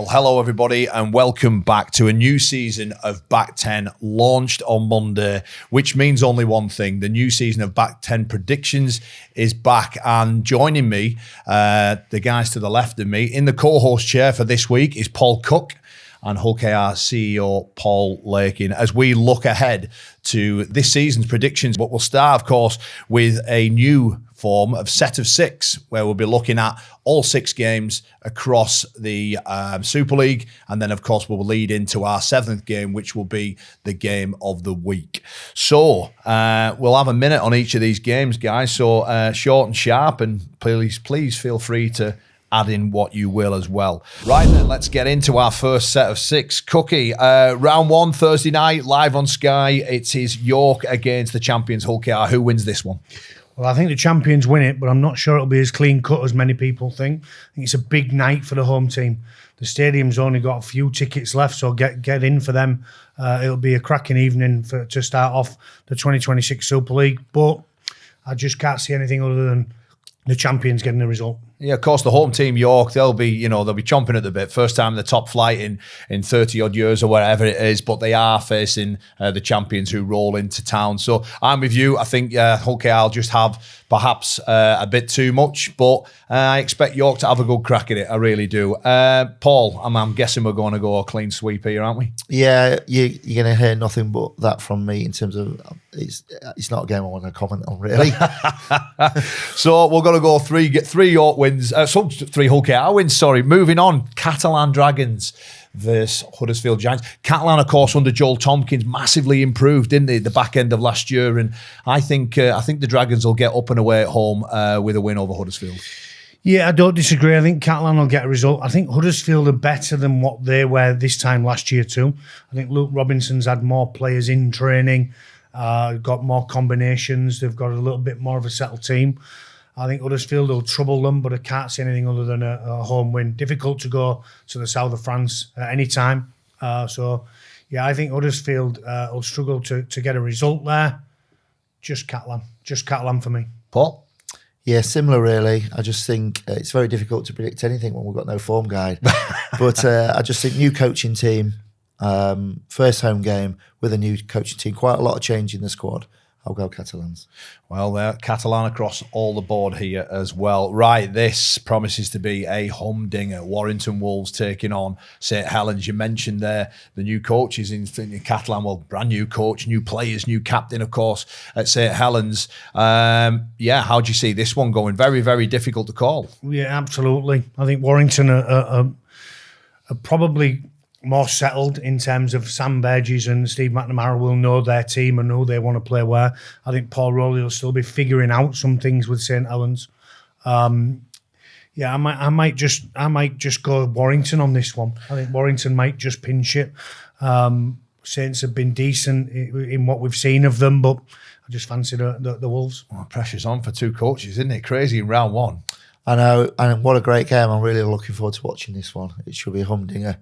hello everybody and welcome back to a new season of Back 10 launched on Monday, which means only one thing. The new season of Back 10 Predictions is back, and joining me, the guys to the left of me, in the co-host chair for this week is Paul Cook and Hull KR CEO Paul Lakin as we look ahead to this season's predictions. But we'll start, of course, with a new form of set of six, where we'll be looking at all 6 games across the Super League. And then, of course, we'll lead into our 7th game, which will be the game of the week. So we'll have a minute on each of these games, guys. So short and sharp, and please feel free to add in what you will as well. Right then, let's get into our first set of 6. Cookie, round 1, Thursday night, live on Sky. It is York against the champions Hull KR. Who wins this one? Well, I think the champions win it, but I'm not sure it'll be as clean cut as many people think. I think it's a big night for the home team. The stadium's only got a few tickets left, so get in for them. It'll be a cracking evening to start off the 2026 Super League, but I just can't see anything other than the champions getting the result. Yeah, of course, the home team, York, they'll be chomping at the bit. First time in the top flight in 30 odd years or whatever it is, but they are facing the champions who roll into town. So I'm with you. I think Hull KR will just have perhaps a bit too much, but I expect York to have a good crack at it. I really do. Paul, I'm guessing we're going to go a clean sweep here, aren't we? Yeah, you're going to hear nothing but that from me in terms of it's not a game I want to comment on, really. So we're going to go three York wins. 3 Hull KR wins, sorry. Moving on, Catalan Dragons versus Huddersfield Giants. Catalan, of course, under Joel Tompkins, massively improved, didn't they, the back end of last year? And I think the Dragons will get up and away at home with a win over Huddersfield. Yeah, I don't disagree. I think Catalan will get a result. I think Huddersfield are better than what they were this time last year too. I think Luke Robinson's had more players in training, got more combinations. They've got a little bit more of a settled team. I think Huddersfield will trouble them, but I can't see anything other than a home win. Difficult to go to the south of France at any time. So, yeah, I think Huddersfield will struggle to get a result there. Just Catalan for me. Paul? Yeah, similar really. I just think it's very difficult to predict anything when we've got no form guide. But I just think new coaching team, first home game with a new coaching team, quite a lot of change in the squad. I'll go Catalans. Well, they're Catalan across all the board here as well. Right, this promises to be a humdinger. Warrington Wolves taking on St Helens. You mentioned there the new coaches in Catalan. Well, brand new coach, new players, new captain, of course, at St Helens. How do you see this one going? Very, very difficult to call. Yeah, absolutely. I think Warrington are probably more settled in terms of Sam Burgess and Steve McNamara will know their team and who they want to play where. I think Paul Rowley will still be figuring out some things with St Helens. I might just go Warrington on this one. I think Warrington might just pinch it. Saints have been decent in what we've seen of them, but I just fancy the Wolves. Well, pressure's on for 2 coaches, isn't it? Crazy in round 1. I know, and what a great game. I'm really looking forward to watching this one. It should be a humdinger.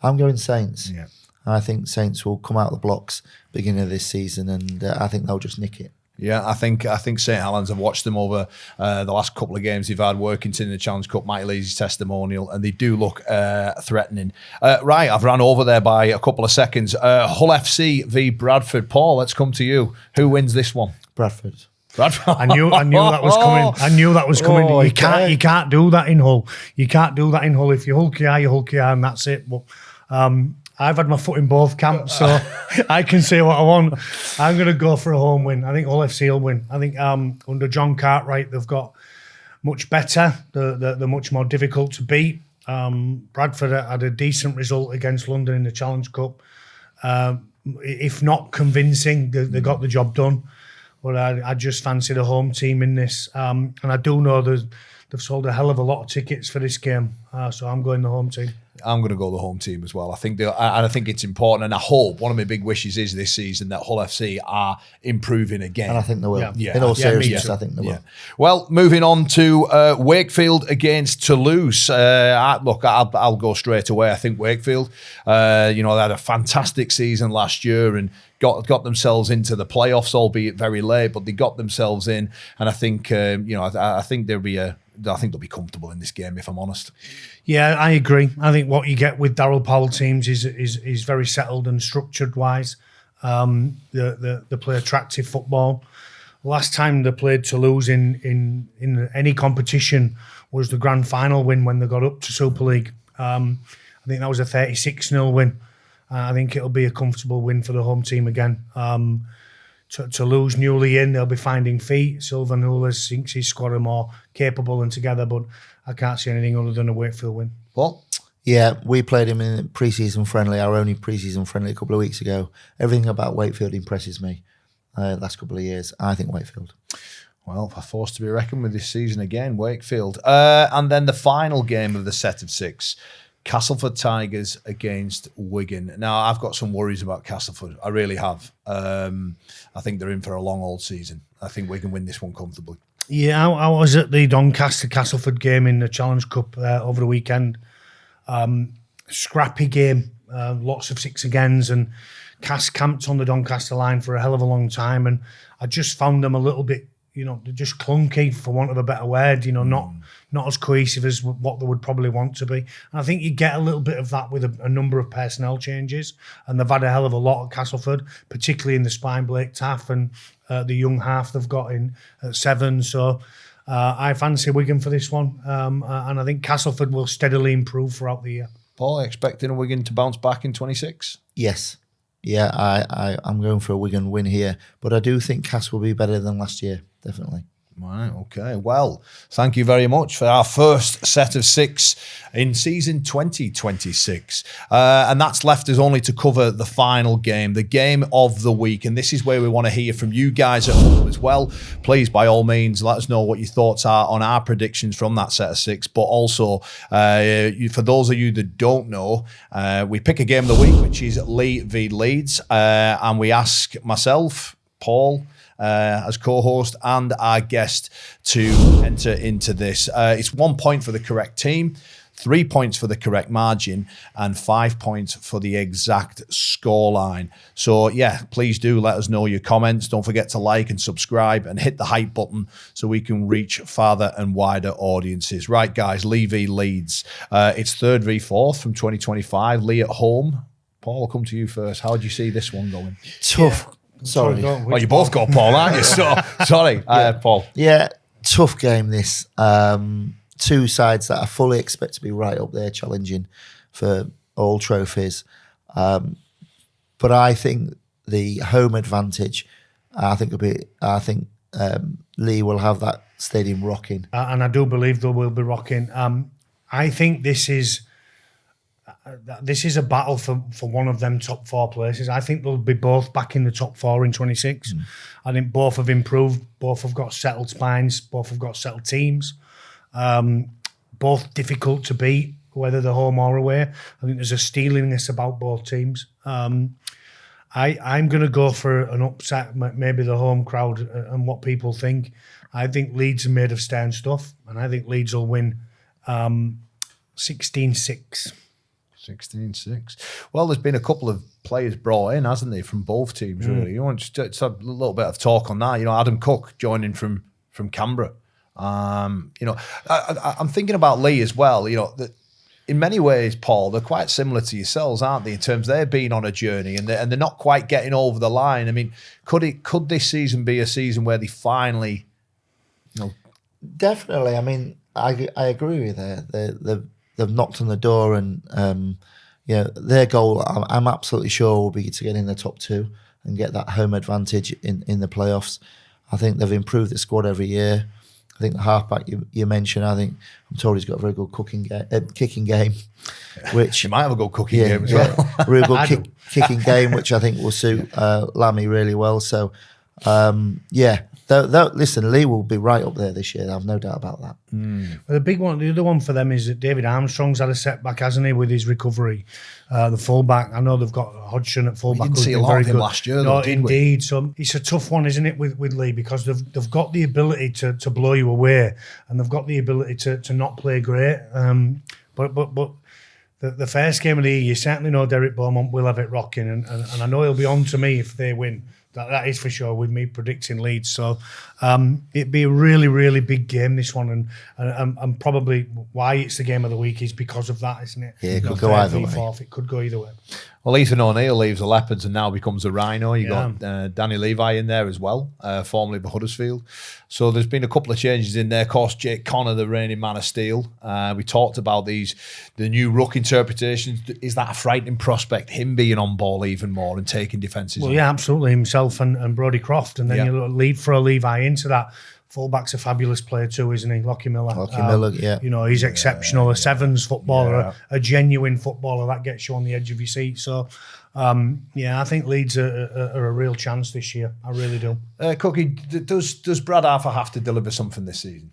I'm going Saints. Yeah. I think Saints will come out the blocks beginning of this season, and I think they'll just nick it. Yeah, I think St Helens, have watched them over the last couple of games they've had. Workington in the Challenge Cup, Mighty Leeds testimonial, and they do look threatening. Right, I've ran over there by a couple of seconds. Hull FC v Bradford. Paul, let's come to you. Who wins this one? Bradford. I knew that was coming. I knew that was coming. You can't do that in Hull. You can't do that in Hull. If you're Hull KR, you're Hull KR, and that's it. But I've had my foot in both camps, so I can say what I want. I'm going to go for a home win. I think Hull FC will win. I think under John Cartwright, they've got much better. They're much more difficult to beat. Bradford had a decent result against London in the Challenge Cup. If not convincing, they got the job done. But I just fancy the home team in this. And I do know they've sold a hell of a lot of tickets for this game. So I'm going the home team. I'm going to go the home team as well. I think it's important, and I hope, one of my big wishes is this season that Hull FC are improving again. And I think they will. Yeah. In all seriousness, I think they will. Yeah. Well, moving on to Wakefield against Toulouse. I'll go straight away. I think Wakefield, they had a fantastic season last year and got themselves into the playoffs, albeit very late, but they got themselves in. And I think, I think there'll be I think they'll be comfortable in this game, if I'm honest. Yeah, I agree. I think what you get with Darryl Powell teams is very settled and structured wise. They play attractive football. Last time they played Toulouse in any competition was the grand final win when they got up to Super League. I think that was a 36-0 win. I think it'll be a comfortable win for the home team again. Toulouse newly in, they'll be finding feet. Sylvain Nules thinks his squad are more capable and together, but I can't see anything other than a Wakefield win. What? Yeah, we played him in pre-season friendly, our only pre-season friendly a couple of weeks ago. Everything about Wakefield impresses me. Last couple of years, I think Wakefield. Well, a force to be reckoned with this season again, Wakefield. And then the final game of the set of 6, Castleford Tigers against Wigan. Now, I've got some worries about Castleford. I really have. I think they're in for a long old season. I think Wigan win this one comfortably. Yeah, I was at the Doncaster Castleford game in the Challenge Cup over the weekend. Scrappy game, lots of 6 agains, and Cass camped on the Doncaster line for a hell of a long time, and I just found them a little bit, they're just clunky, for want of a better word, not as cohesive as what they would probably want to be. And I think you get a little bit of that with a number of personnel changes, and they've had a hell of a lot at Castleford, particularly in the spine, Blake Taff, and the young half they've got in at 7. So I fancy Wigan for this one, and I think Castleford will steadily improve throughout the year. Paul, expecting Wigan to bounce back in 26? Yes. Yeah, I'm going for a Wigan win here, but I do think Cass will be better than last year, definitely. Right, okay. Well, thank you very much for our first set of 6 in season 2026. And that's left us only to cover the final game, the game of the week. And this is where we want to hear from you guys at home as well. Please, by all means, let us know what your thoughts are on our predictions from that set of 6. But also, for those of you that don't know, we pick a game of the week, which is Leigh v Leeds. And we ask myself, Paul, as co-host, and our guest to enter into this. It's 1 point for the correct team, 3 points for the correct margin, and 5 points for the exact scoreline. So yeah, please do let us know your comments. Don't forget to like and subscribe and hit the hype button so we can reach farther and wider audiences. Right, guys, Leigh v Leeds. It's 3rd v 4th from 2025. Leigh at home. Paul, I'll come to you first. How do you see this one going? Tough. Yeah. Sorry. Well, you both got Paul, aren't you? So, sorry, Paul. Yeah, tough game this. 2 sides that I fully expect to be right up there challenging for all trophies. But I think the home advantage, Leigh will have that stadium rocking. And I do believe they will be rocking. I think this is a battle for one of them top 4 places. I think they'll be both back in the top 4 in 26. I think both have improved. Both have got settled spines. Both have got settled teams. Both difficult to beat, whether they're home or away. I think there's a steeliness about both teams. I'm going to go for an upset, maybe the home crowd and what people think. I think Leeds are made of stern stuff, and I think Leeds will win 16-6. 16-6. Well, there's been a couple of players brought in, hasn't there, from both teams, really. You want just a little bit of talk on that. Adam Cook joining from Canberra. I'm thinking about Leigh as well. That in many ways, Paul, they're quite similar to yourselves, aren't they? In terms of they've been on a journey and they're not quite getting over the line. I mean, could this season be a season where they finally, Definitely. I mean, I agree with you. They've knocked on the door, and their goal, I'm absolutely sure, will be to get in the top 2 and get that home advantage in the playoffs. I think they've improved the squad every year. I think the halfback you mentioned, I'm told he's got a very good kicking game, which you might have a good cooking game as well. Real good kicking game, which I think will suit Lammy really well. So, listen, Leigh will be right up there this year. I have no doubt about that. Well, the other one for them is that David Armstrong's had a setback, hasn't he, with his recovery? The fullback, I know they've got Hodgson at fullback. We didn't see a lot of him last year, though, did we? Indeed. So it's a tough one, isn't it, with Leigh, because they've got the ability to blow you away, and they've got the ability to not play great. But the first game of the year, you certainly know Derek Beaumont will have it rocking, and I know he'll be on to me if they win. That is for sure, with me predicting Leeds. So it'd be a really, really big game, this one. And probably why it's the game of the week is because of that, isn't it? Yeah, it could go either way. Fourth, it could go either way. Well, Ethan O'Neill leaves the Leopards and now becomes a Rhino. You got Danny Levi in there as well, formerly of Huddersfield. So there's been a couple of changes in there. Of course, Jake Connor, the reigning man of steel. We talked about the new ruck interpretations. Is that a frightening prospect, him being on ball even more and taking defences? Well, yeah, absolutely. Himself and Brodie Croft. And then you lead for a Levi into that. Fullback's a fabulous player too, isn't he? Lockie Miller. Yeah. You know, he's exceptional. A sevens footballer, a genuine footballer that gets you on the edge of your seat. So, I think Leeds are a real chance this year. I really do. Cookie, does Brad Arthur have to deliver something this season?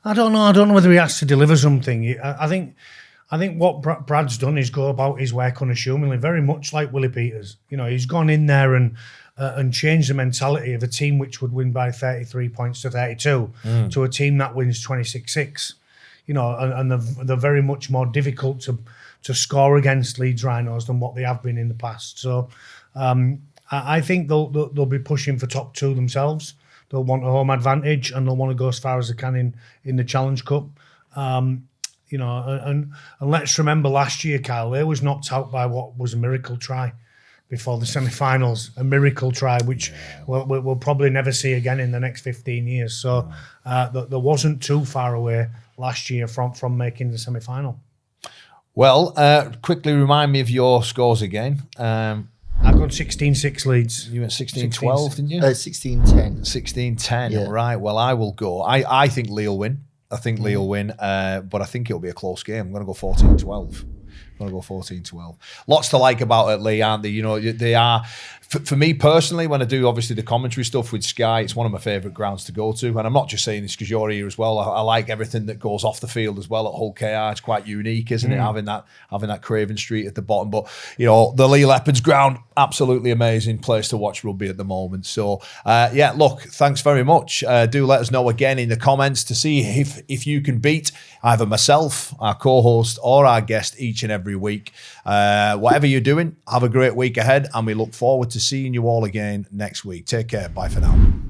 I don't know. I don't know whether he has to deliver something. I think what Brad's done is go about his work unassumingly, very much like Willie Peters. You know, he's gone in there and change the mentality of a team which would win by 33 points to 32 to a team that wins 26-6. You know, and they're very much more difficult to score against Leeds Rhinos than what they have been in the past. So I think they'll be pushing for top two themselves. They'll want a home advantage and they'll want to go as far as they can in the Challenge Cup. You know, and let's remember last year, Kyle, they was knocked out by what was a miracle try before the semi-finals, a miracle try, which we'll probably never see again in the next 15 years. So there wasn't too far away last year from making the semi-final. Well, quickly remind me of your scores again. I got 16-6 Leeds. You went 16-12, didn't you? 16-10. 16-10, right. Well, I will go. I think Leigh will win. I think Leigh will win, but I think it'll be a close game. I'm going to go 14-12. I'm going to go 14-12. Lots to like about it, Leigh, aren't they? You know, they are, for me personally, when I do obviously the commentary stuff with Sky, it's one of my favourite grounds to go to. And I'm not just saying this because you're here as well. I like everything that goes off the field as well at Hull KR. It's quite unique, isn't it? Having that Craven Street at the bottom. But, you know, the Leigh Leopards ground, absolutely amazing place to watch rugby at the moment. So, look, thanks very much. Do let us know again in the comments to see if you can beat either myself, our co-host, or our guest each and every week. Whatever you're doing, have a great week ahead, and we look forward to seeing you all again next week. Take care. Bye for now.